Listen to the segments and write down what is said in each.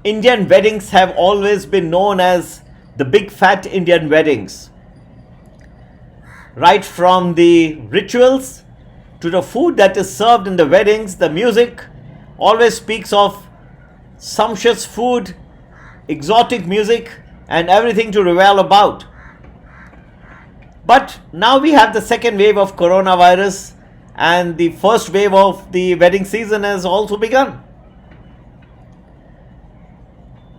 Indian weddings have always been known as the big fat Indian weddings. Right from the rituals to the food that is served in the weddings, the music always speaks of sumptuous food, exotic music, and everything to revel about. But now we have the second wave of coronavirus, and the first wave of the wedding season has also begun.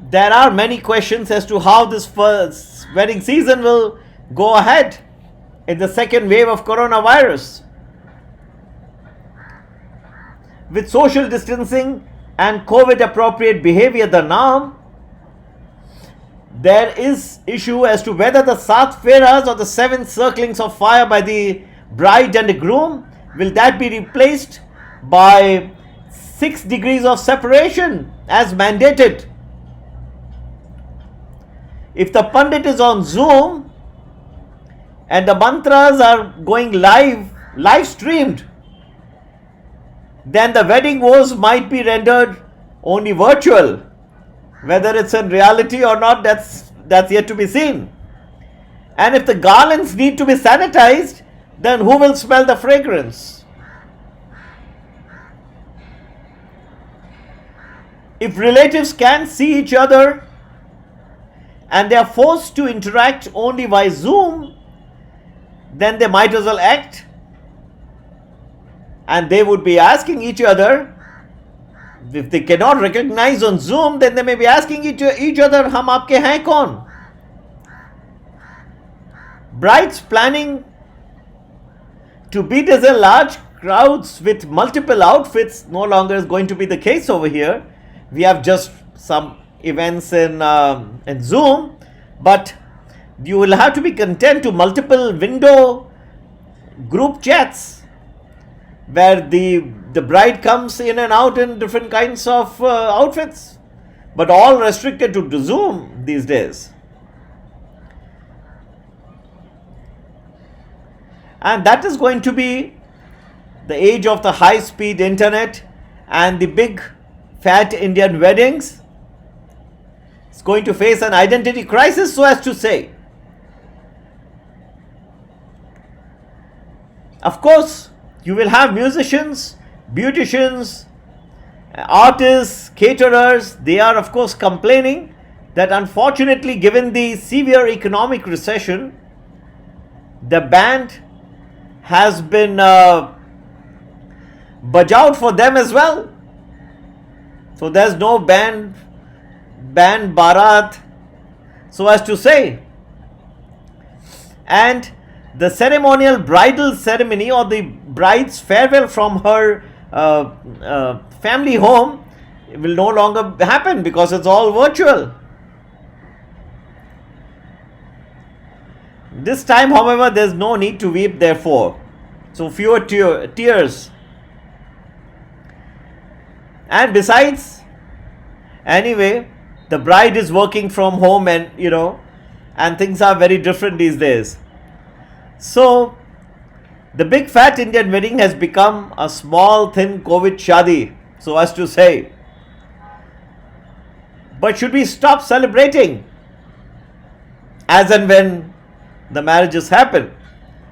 There are many questions as to how this first wedding season will go ahead in the second wave of coronavirus. With social distancing and COVID appropriate behavior the norm, there is issue as to whether the Sat Feras or the 7 circlings of fire by the bride and the groom, will that be replaced by 6 degrees of separation as mandated? If the Pandit is on Zoom and the mantras are going live streamed, then the wedding vows might be rendered only virtual. Whether it's in reality or not, that's yet to be seen. And if the garlands need to be sanitized, then who will smell the fragrance? If relatives can't see each other and they are forced to interact only by Zoom, then they might as well act. And they would be asking each other, if they cannot recognize on Zoom, then they may be asking each other, "Hum aapke hain kaun?" Brides planning to beat as a large crowds with multiple outfits no longer is going to be the case over here. We have just some events in Zoom, but you will have to be content to multiple window group chats where the bride comes in and out in different kinds of outfits, but all restricted to Zoom these days. And that is going to be the age of the high-speed internet and the big fat Indian weddings. It's going to face an identity crisis, so as to say. Of course, you will have musicians, beauticians, artists, caterers. They are of course complaining that unfortunately, given the severe economic recession, the band has been bajaued for them as well. So there's no band barat, so as to say. And the ceremonial bridal ceremony or the bride's farewell from her family home will no longer happen because it's all virtual. This time, however, there's no need to weep therefore. So fewer tears. And besides, anyway, the bride is working from home and things are very different these days. So, the big fat Indian wedding has become a small, thin COVID shadi, so as to say. But should we stop celebrating as and when the marriages happen?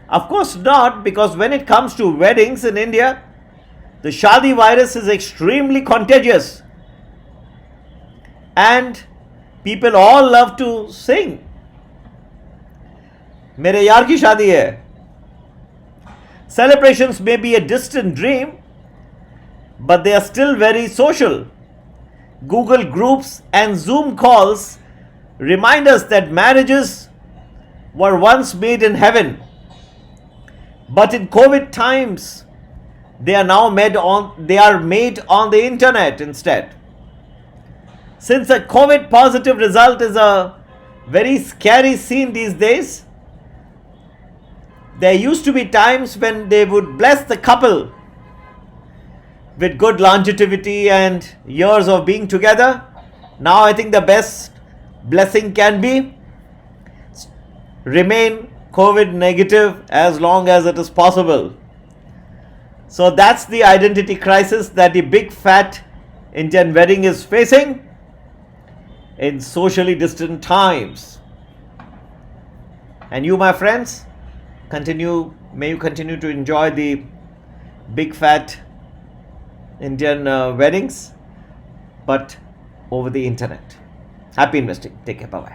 Of course not, because when it comes to weddings in India, the shadi virus is extremely contagious. And people all love to sing. मेरे यार की शादी है. Celebrations may be a distant dream, but they are still very social. Google groups and Zoom calls remind us that marriages were once made in heaven, but in COVID times, they are now made on the internet instead. Since a COVID positive result is a very scary scene these days, there used to be times when they would bless the couple with good longevity and years of being together. Now I think the best blessing can be remain COVID negative as long as it is possible. So that's the identity crisis that the big fat Indian wedding is facing. in socially distant times. And you, my friends, may you continue to enjoy the big fat Indian weddings, but over the internet. Happy investing. Take care. Bye bye.